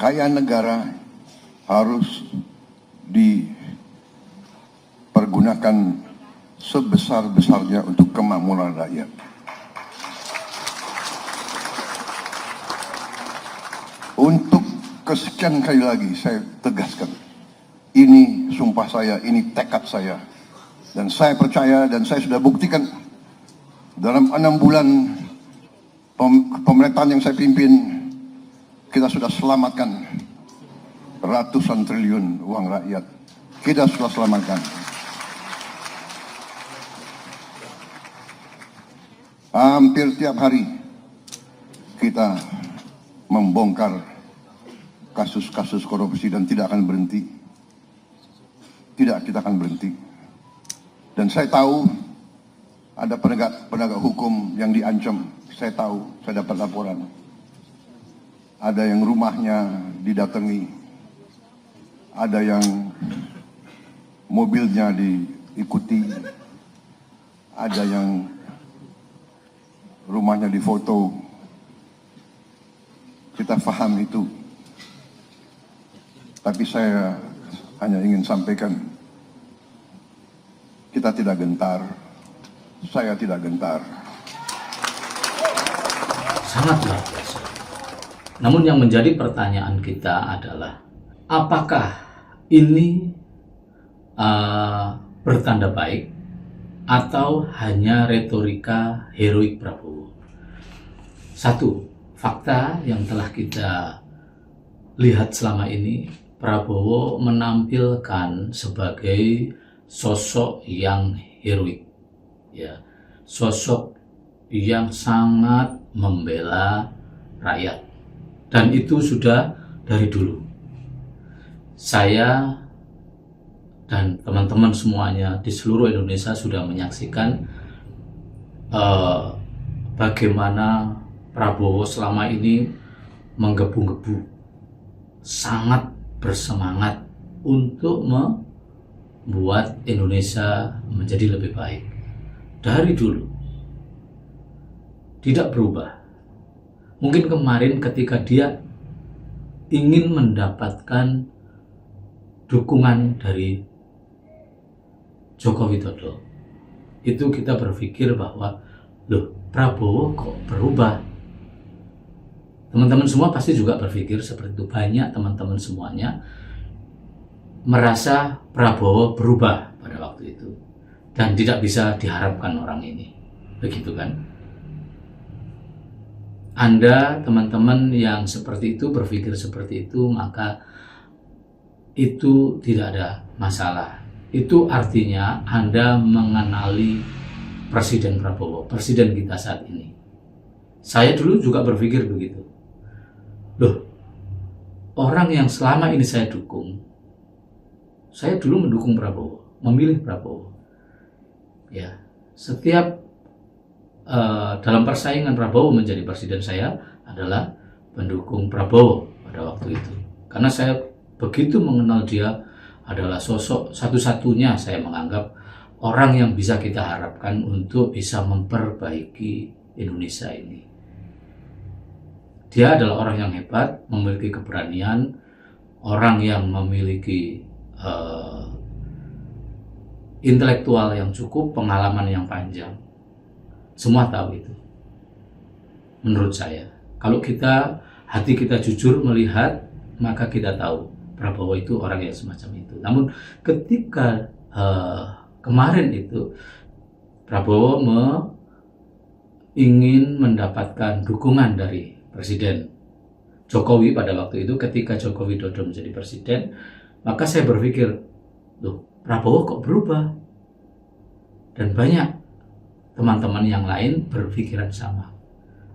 kekayaan negara harus dipergunakan sebesar-besarnya untuk kemakmuran rakyat. Untuk kesekian kali lagi saya tegaskan, ini sumpah saya, ini tekad saya. Dan saya percaya dan saya sudah buktikan dalam 6 bulan pemerintahan yang saya pimpin, kita sudah selamatkan ratusan triliun uang rakyat. Kita sudah selamatkan. Hampir tiap hari kita membongkar kasus-kasus korupsi dan tidak akan berhenti. Tidak, kita akan berhenti. Dan saya tahu ada penegak hukum yang diancam. Saya tahu, saya dapat laporan. Ada yang rumahnya didatangi. Ada yang mobilnya diikuti. Ada yang rumahnya difoto. Kita paham itu. Tapi saya hanya ingin sampaikan, kita tidak gentar, saya tidak gentar. Sangat luar biasa. Namun yang menjadi pertanyaan kita adalah, apakah ini bertanda baik atau hanya retorika heroik Prabowo? Satu, fakta yang telah kita lihat selama ini, Prabowo menampilkan sebagai sosok yang heroik, ya, sosok yang sangat membela rakyat, dan itu sudah dari dulu. Saya dan teman-teman semuanya di seluruh Indonesia sudah menyaksikan bagaimana Prabowo selama ini menggebu-gebu, sangat bersemangat untuk membuat Indonesia menjadi lebih baik. Dari dulu tidak berubah. Mungkin kemarin ketika dia ingin mendapatkan dukungan dari Joko Widodo, itu kita berpikir bahwa loh, Prabowo kok berubah. Teman-teman semua pasti juga berpikir seperti itu. Banyak teman-teman semuanya merasa Prabowo berubah pada waktu itu. Dan tidak bisa diharapkan orang ini. Begitu kan? Anda, teman-teman yang seperti itu, berpikir seperti itu, maka itu tidak ada masalah. Itu artinya Anda mengenali Presiden Prabowo, Presiden kita saat ini. Saya dulu juga berpikir begitu. Loh, orang yang selama ini saya dukung, saya dulu mendukung Prabowo, memilih Prabowo. Ya, setiap dalam persaingan Prabowo menjadi presiden, saya adalah pendukung Prabowo pada waktu itu. Karena saya begitu mengenal dia, adalah sosok satu-satunya saya menganggap orang yang bisa kita harapkan untuk bisa memperbaiki Indonesia ini. Dia adalah orang yang hebat, memiliki keberanian, orang yang memiliki intelektual yang cukup, pengalaman yang panjang. Semua tahu itu. Menurut saya, kalau hati kita jujur melihat, maka kita tahu Prabowo itu orang yang semacam itu. Namun ketika kemarin itu Prabowo ingin mendapatkan dukungan dari Presiden Jokowi pada waktu itu, ketika Joko Widodo menjadi presiden, maka saya berpikir, loh, Prabowo kok berubah? Dan banyak teman-teman yang lain berpikiran sama.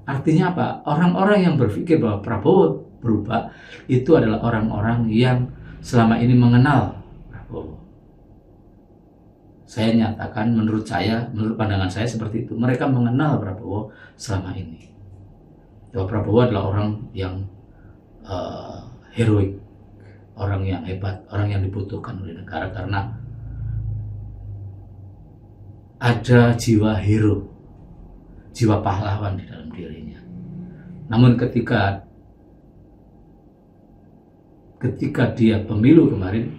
Artinya apa? Orang-orang yang berpikir bahwa Prabowo berubah itu adalah orang-orang yang selama ini mengenal Prabowo. Saya nyatakan, menurut pandangan saya seperti itu. Mereka mengenal Prabowo selama ini. Bahwa Prabowo adalah orang yang heroik, orang yang hebat, orang yang dibutuhkan oleh negara karena ada jiwa hero, jiwa pahlawan di dalam dirinya. Namun ketika ketika dia pemilu kemarin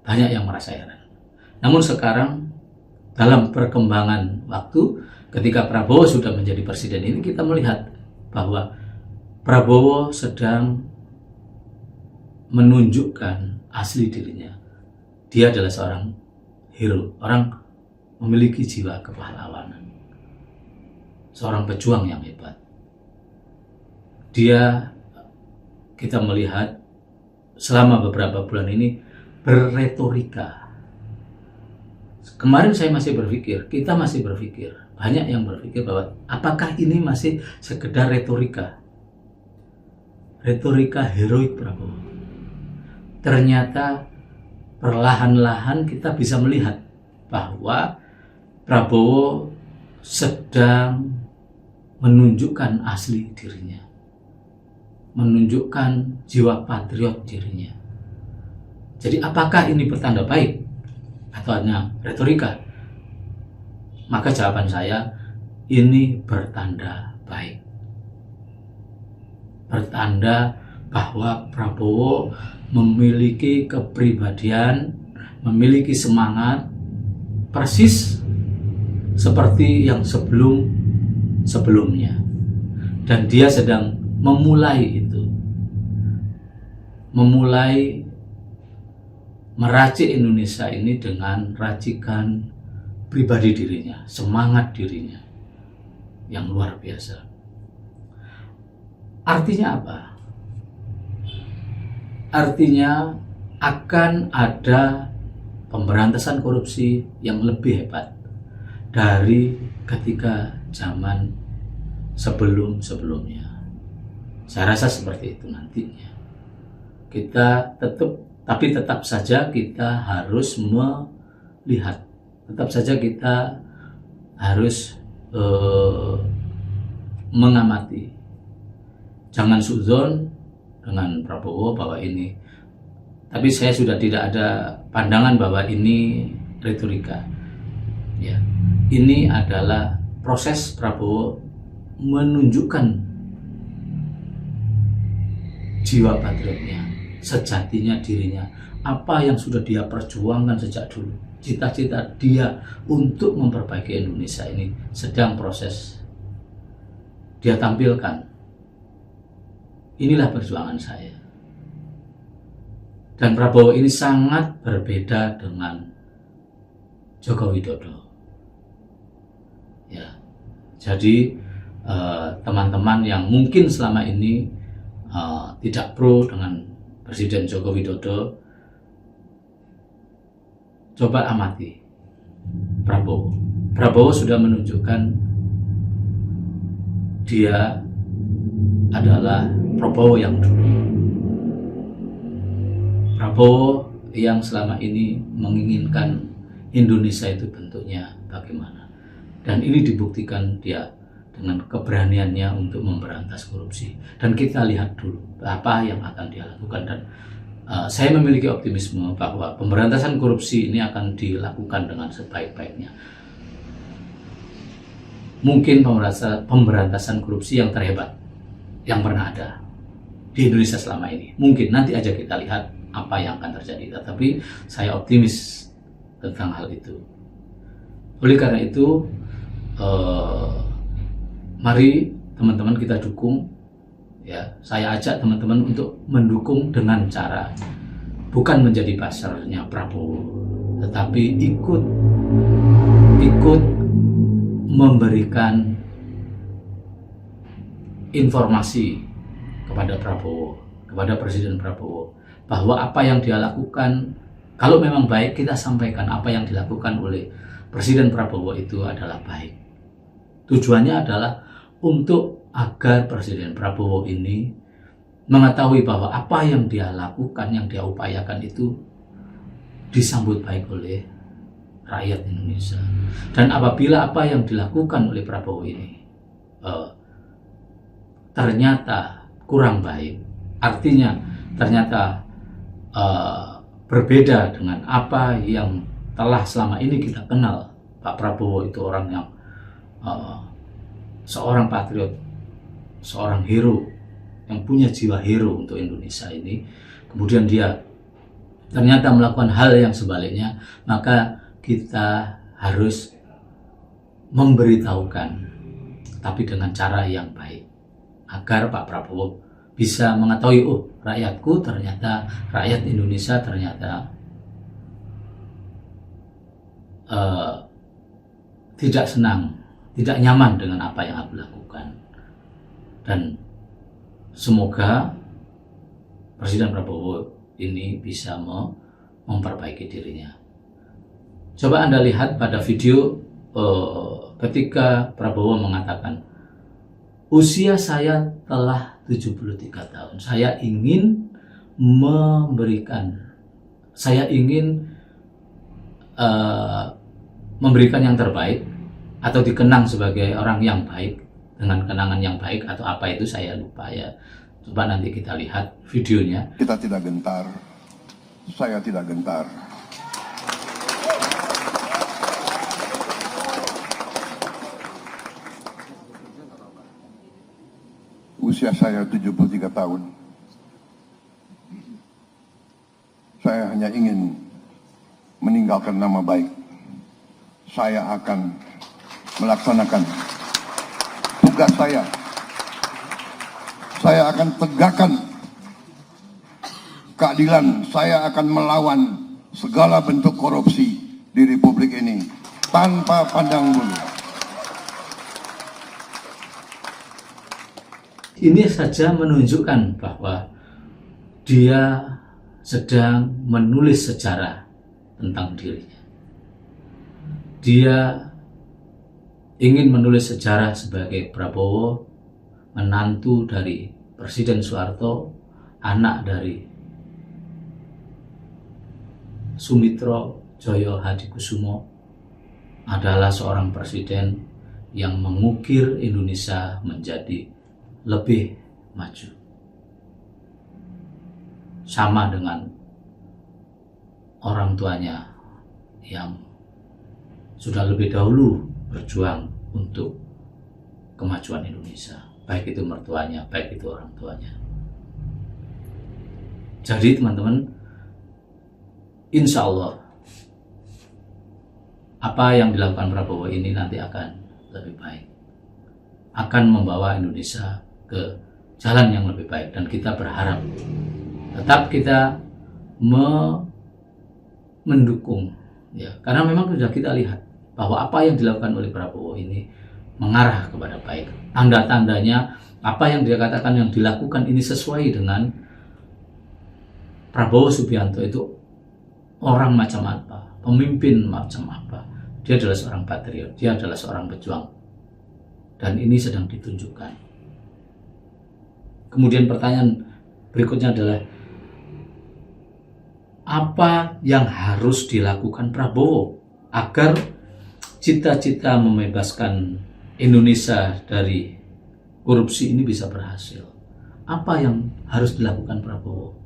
banyak yang merasa heran. Namun sekarang dalam perkembangan waktu, ketika Prabowo sudah menjadi presiden ini, kita melihat bahwa Prabowo sedang menunjukkan asli dirinya. Dia adalah seorang hero, orang memiliki jiwa kepahlawanan, seorang pejuang yang hebat. Dia, kita melihat selama beberapa bulan ini berretorika. Kemarin saya masih berpikir, kita masih berpikir, banyak yang berpikir bahwa apakah ini masih sekedar retorika, retorika heroik Prabowo. Ternyata perlahan-lahan kita bisa melihat bahwa Prabowo sedang menunjukkan asli dirinya, menunjukkan jiwa patriot dirinya. Jadi apakah ini pertanda baik atau hanya retorika? Maka jawaban saya, ini bertanda baik. Bertanda bahwa Prabowo memiliki kepribadian, memiliki semangat persis seperti yang sebelumnya. Dan dia sedang memulai itu. Memulai meracik Indonesia ini dengan racikan pribadi dirinya, semangat dirinya yang luar biasa. Artinya apa? Artinya akan ada pemberantasan korupsi yang lebih hebat dari ketika zaman sebelumnya. Saya rasa seperti itu nantinya. Tetap saja kita harus melihat, tetap saja kita harus mengamati. Jangan suudzon dengan Prabowo bahwa ini, tapi saya sudah tidak ada pandangan bahwa ini retorika. Ya, ini adalah proses Prabowo menunjukkan jiwa patriotnya, sejatinya dirinya, apa yang sudah dia perjuangkan sejak dulu. Cita-cita dia untuk memperbaiki Indonesia ini sedang proses dia tampilkan. Inilah perjuangan saya. Dan Prabowo ini sangat berbeda dengan Joko Widodo. Ya, jadi teman-teman yang mungkin selama ini tidak pro dengan Presiden Joko Widodo, coba amati Prabowo. Prabowo sudah menunjukkan dia adalah Prabowo yang dulu. Prabowo yang selama ini menginginkan Indonesia itu bentuknya bagaimana. Dan ini dibuktikan dia dengan keberaniannya untuk memberantas korupsi. Dan kita lihat dulu apa yang akan dia lakukan. Dan saya memiliki optimisme bahwa pemberantasan korupsi ini akan dilakukan dengan sebaik-baiknya. Mungkin pemberantasan korupsi yang terhebat yang pernah ada di Indonesia selama ini. Mungkin nanti aja kita lihat apa yang akan terjadi. Tetapi saya optimis tentang hal itu. Oleh karena itu, mari teman-teman kita dukung. Ya, saya ajak teman-teman untuk mendukung dengan cara bukan menjadi pasarnya Prabowo, tetapi ikut memberikan informasi kepada Prabowo, kepada Presiden Prabowo, bahwa apa yang dia lakukan, kalau memang baik, kita sampaikan apa yang dilakukan oleh Presiden Prabowo itu adalah baik. Tujuannya adalah untuk agar Presiden Prabowo ini mengetahui bahwa apa yang dia lakukan, yang dia upayakan itu disambut baik oleh rakyat Indonesia. Dan apabila apa yang dilakukan oleh Prabowo ini ternyata kurang baik, artinya ternyata berbeda dengan apa yang telah selama ini kita kenal. Pak Prabowo itu orang yang seorang patriot, seorang hero yang punya jiwa hero untuk Indonesia ini, kemudian dia ternyata melakukan hal yang sebaliknya, maka kita harus memberitahukan, tapi dengan cara yang baik, agar Pak Prabowo bisa mengetahui, oh rakyatku ternyata, rakyat Indonesia ternyata tidak senang, tidak nyaman dengan apa yang aku lakukan. Dan semoga Presiden Prabowo ini bisa memperbaiki dirinya. Coba Anda lihat pada video ketika Prabowo mengatakan, usia saya telah 73 tahun. Saya ingin memberikan yang terbaik, atau dikenang sebagai orang yang baik, dengan kenangan yang baik, atau apa itu saya lupa ya. Coba nanti kita lihat videonya. Kita tidak gentar, saya tidak gentar. Usia saya 73 tahun. Saya hanya ingin meninggalkan nama baik. Saya akan melaksanakan tugas saya. Saya akan tegakkan keadilan. Saya akan melawan segala bentuk korupsi di Republik ini tanpa pandang bulu. Ini saja menunjukkan bahwa dia sedang menulis sejarah tentang dirinya. Dia ingin menulis sejarah sebagai Prabowo, menantu dari Presiden Soeharto, anak dari Sumitro Joyo Hadikusumo, adalah seorang presiden yang mengukir Indonesia menjadi lebih maju. Sama dengan orang tuanya yang sudah lebih dahulu berjuang untuk kemajuan Indonesia, baik itu mertuanya, baik itu orang tuanya. Jadi teman-teman, insya Allah apa yang dilakukan Prabowo ini nanti akan lebih baik, akan membawa Indonesia ke jalan yang lebih baik, dan kita berharap tetap kita mendukung ya, karena memang sudah kita lihat bahwa apa yang dilakukan oleh Prabowo ini mengarah kepada baik. Tanda-tandanya apa yang dia katakan yang dilakukan ini sesuai dengan Prabowo Subianto itu orang macam apa, pemimpin macam apa. Dia adalah seorang patriot, dia adalah seorang pejuang, dan ini sedang ditunjukkan. Kemudian pertanyaan berikutnya adalah, apa yang harus dilakukan Prabowo agar cita-cita membebaskan Indonesia dari korupsi ini bisa berhasil? Apa yang harus dilakukan Prabowo?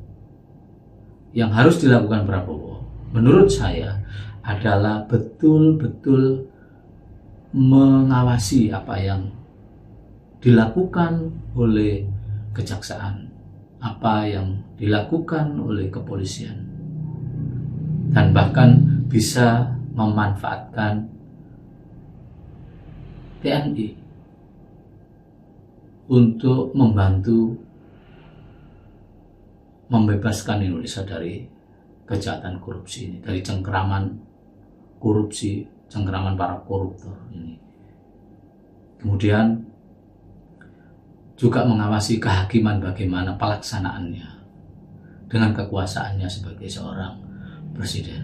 Yang harus dilakukan Prabowo, menurut saya, adalah betul-betul mengawasi apa yang dilakukan oleh kejaksaan, apa yang dilakukan oleh kepolisian, dan bahkan bisa memanfaatkan TNI untuk membantu membebaskan Indonesia dari kejahatan korupsi ini, dari cengkeraman korupsi, cengkeraman para koruptor ini. Kemudian juga mengawasi kehakiman, bagaimana pelaksanaannya dengan kekuasaannya sebagai seorang presiden,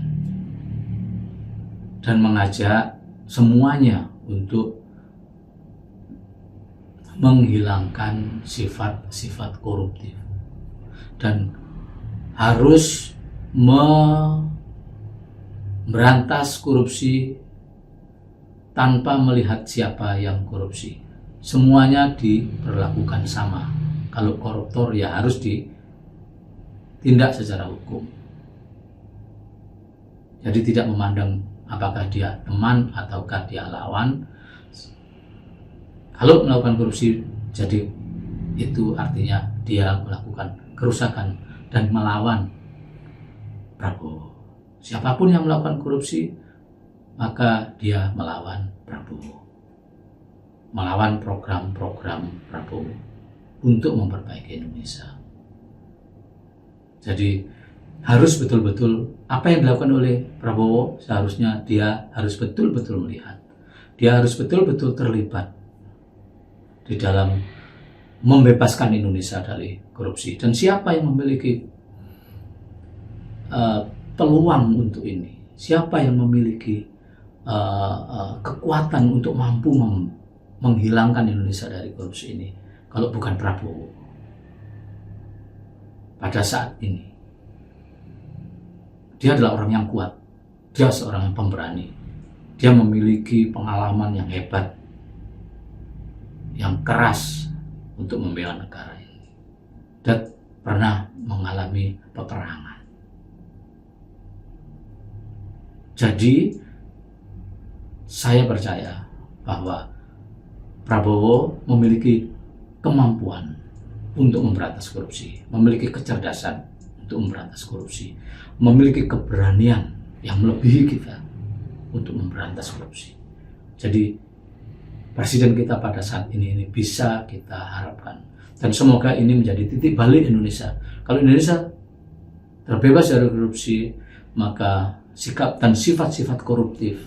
dan mengajak semuanya untuk menghilangkan sifat-sifat koruptif, dan harus memberantas korupsi tanpa melihat siapa yang korupsi. Semuanya diperlakukan sama. Kalau koruptor ya harus ditindak secara hukum. Jadi tidak memandang apakah dia teman ataukah dia lawan. Kalau melakukan korupsi, jadi itu artinya dia melakukan kerusakan dan melawan Prabowo. Siapapun yang melakukan korupsi, maka dia melawan Prabowo, melawan program-program Prabowo untuk memperbaiki Indonesia. Jadi harus betul-betul apa yang dilakukan oleh Prabowo, seharusnya dia harus betul-betul melihat, dia harus betul-betul terlibat di dalam membebaskan Indonesia dari korupsi. Dan siapa yang memiliki peluang untuk ini, siapa yang memiliki kekuatan untuk mampu menghilangkan Indonesia dari korupsi ini, kalau bukan Prabowo pada saat ini. Dia adalah orang yang kuat, dia seorang yang pemberani, dia memiliki pengalaman yang hebat, yang keras untuk membela negara ini, dan pernah mengalami peperangan. Jadi saya percaya bahwa Prabowo memiliki kemampuan untuk memberantas korupsi, memiliki kecerdasan untuk memberantas korupsi, memiliki keberanian yang melebihi kita untuk memberantas korupsi. Jadi presiden kita pada saat ini bisa kita harapkan, dan semoga ini menjadi titik balik Indonesia. Kalau Indonesia terbebas dari korupsi, maka sikap dan sifat-sifat koruptif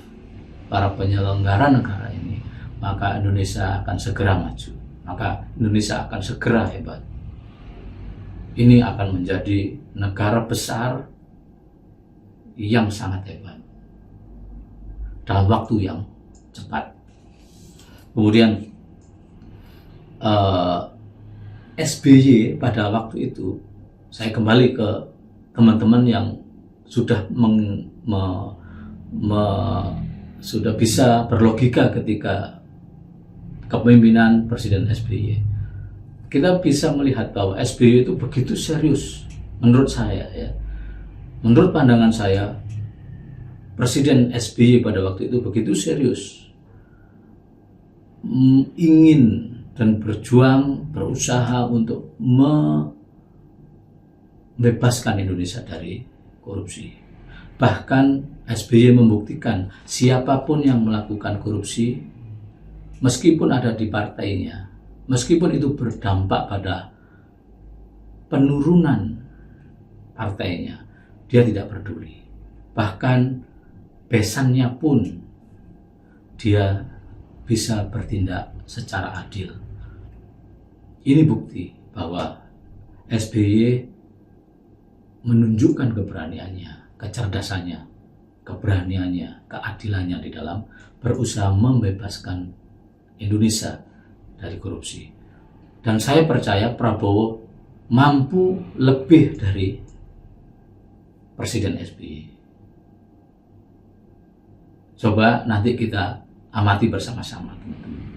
para penyelenggara negara ini, maka Indonesia akan segera maju, maka Indonesia akan segera hebat. Ini akan menjadi negara besar yang sangat hebat dalam waktu yang cepat. Kemudian SBY pada waktu itu, saya kembali ke teman-teman yang sudah sudah bisa berlogika ketika kepemimpinan Presiden SBY. Kita bisa melihat bahwa SBY itu begitu serius, menurut saya ya. Menurut pandangan saya, Presiden SBY pada waktu itu begitu serius ingin dan berjuang, berusaha untuk membebaskan Indonesia dari korupsi. Bahkan SBY membuktikan siapapun yang melakukan korupsi, meskipun ada di partainya, meskipun itu berdampak pada penurunan partainya, dia tidak peduli. Bahkan besannya pun dia bisa bertindak secara adil. Ini bukti bahwa SBY menunjukkan keberaniannya, kecerdasannya, keberaniannya, keadilannya di dalam berusaha membebaskan Indonesia dari korupsi. Dan saya percaya Prabowo mampu lebih dari Presiden SBY. Coba nanti kita amati bersama-sama, teman-teman.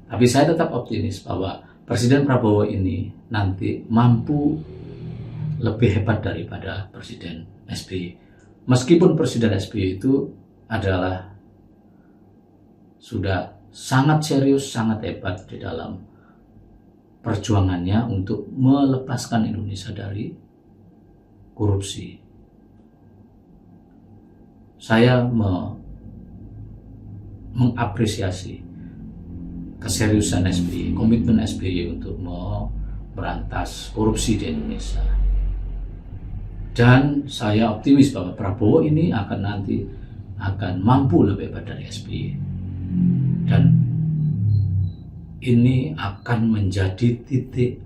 Tapi saya tetap optimis bahwa Presiden Prabowo ini nanti mampu lebih hebat daripada Presiden SBY. Meskipun Presiden SBY itu adalah sudah sangat serius, sangat hebat di dalam perjuangannya untuk melepaskan Indonesia dari korupsi. Saya mengapresiasi keseriusan SBY, komitmen SBY untuk memberantas korupsi di Indonesia. Dan saya optimis bahwa Prabowo ini akan mampu lebih hebat dari SBY. Dan ini akan menjadi titik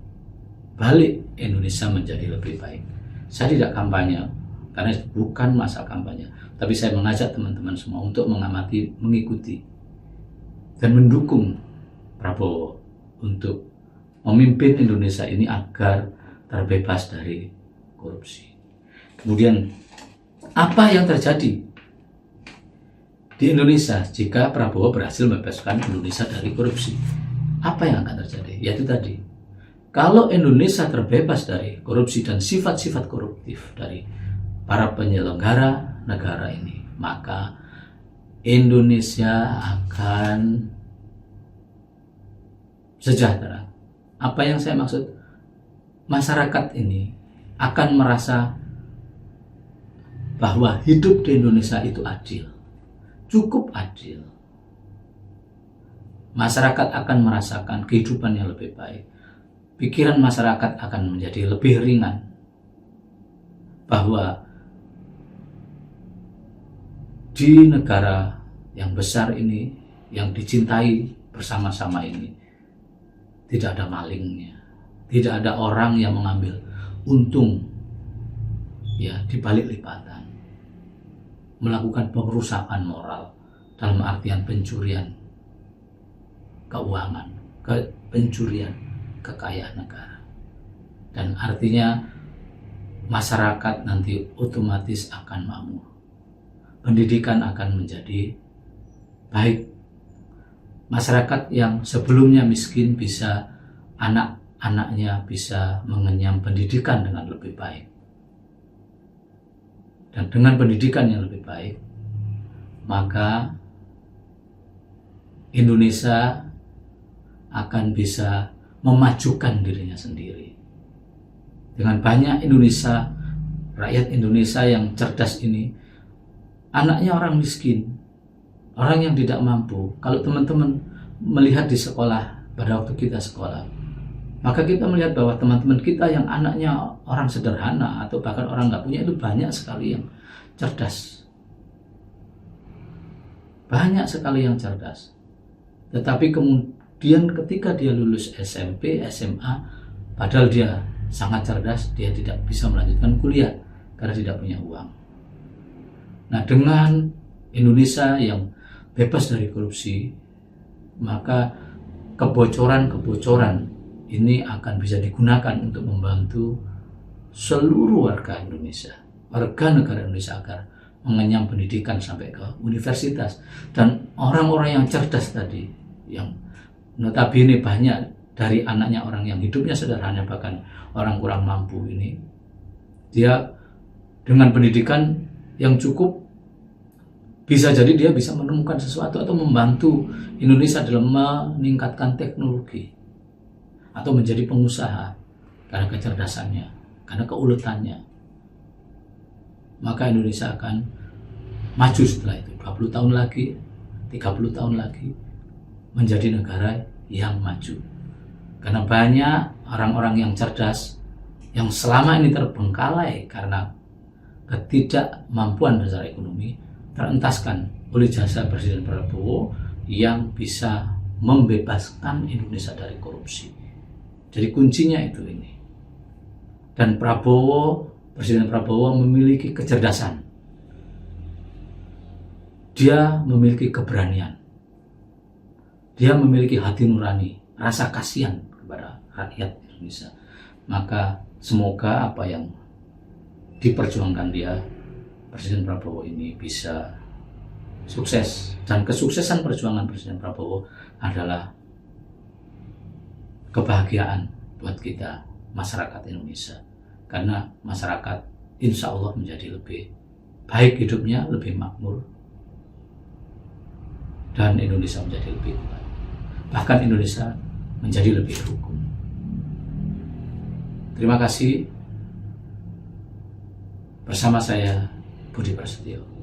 balik Indonesia menjadi lebih baik. Saya tidak kampanye, karena bukan masa kampanye, tapi saya mengajak teman-teman semua untuk mengamati, mengikuti, dan mendukung Prabowo untuk memimpin Indonesia ini agar terbebas dari korupsi. Kemudian, apa yang terjadi di Indonesia jika Prabowo berhasil membebaskan Indonesia dari korupsi? Apa yang akan terjadi? Yaitu tadi, kalau Indonesia terbebas dari korupsi dan sifat-sifat koruptif dari para penyelenggara negara ini, maka Indonesia akan sejahtera. Apa yang saya maksud? masyarakat ini akan merasa bahwa hidup di Indonesia itu adil, cukup adil. Masyarakat akan merasakan kehidupan yang lebih baik. Pikiran masyarakat akan menjadi lebih ringan. Bahwa di negara yang besar ini, yang dicintai bersama-sama ini, tidak ada malingnya. Tidak ada orang yang mengambil untung ya di balik lipatan. Melakukan pengerusakan moral dalam artian pencurian keuangan, pencurian kekayaan negara. Dan artinya masyarakat nanti otomatis akan makmur. Pendidikan akan menjadi baik. Masyarakat yang sebelumnya miskin bisa anak-anaknya bisa mengenyam pendidikan dengan lebih baik. Dan dengan pendidikan yang lebih baik, maka Indonesia akan bisa memajukan dirinya sendiri. Dengan banyak rakyat Indonesia yang cerdas ini, anaknya orang miskin, orang yang tidak mampu. Kalau teman-teman melihat di sekolah, pada waktu kita sekolah, maka kita melihat bahwa teman-teman kita yang anaknya orang sederhana atau bahkan orang nggak punya itu banyak sekali yang cerdas. Banyak sekali yang cerdas. Tetapi kemudian ketika dia lulus SMP, SMA, padahal dia sangat cerdas, dia tidak bisa melanjutkan kuliah karena tidak punya uang. Nah, dengan Indonesia yang bebas dari korupsi, maka kebocoran-kebocoran ini akan bisa digunakan untuk membantu seluruh warga Indonesia, warga negara Indonesia agar mengenyam pendidikan sampai ke universitas. Dan orang-orang yang cerdas tadi, yang notabene banyak dari anaknya orang yang hidupnya sederhana, bahkan orang kurang mampu ini, dia dengan pendidikan yang cukup bisa jadi dia bisa menemukan sesuatu atau membantu Indonesia dalam meningkatkan teknologi atau menjadi pengusaha karena kecerdasannya, karena keuletannya. Maka Indonesia akan maju setelah itu 20 tahun lagi, 30 tahun lagi menjadi negara yang maju. Karena banyak orang-orang yang cerdas yang selama ini terbengkalai karena ketidakmampuan secara ekonomi terentaskan oleh jasa Presiden Prabowo yang bisa membebaskan Indonesia dari korupsi. Jadi kuncinya itu ini. Dan Presiden Prabowo memiliki kecerdasan. Dia memiliki keberanian. Dia memiliki hati nurani, rasa kasihan kepada rakyat Indonesia. Maka semoga apa yang diperjuangkan dia, Presiden Prabowo ini bisa sukses. Dan kesuksesan perjuangan Presiden Prabowo adalah kebahagiaan buat kita, masyarakat Indonesia. Karena masyarakat insya Allah menjadi lebih baik hidupnya, lebih makmur, dan Indonesia menjadi lebih kuat. Bahkan Indonesia menjadi lebih rukun. Terima kasih. Bersama saya, Budi Prasetyo.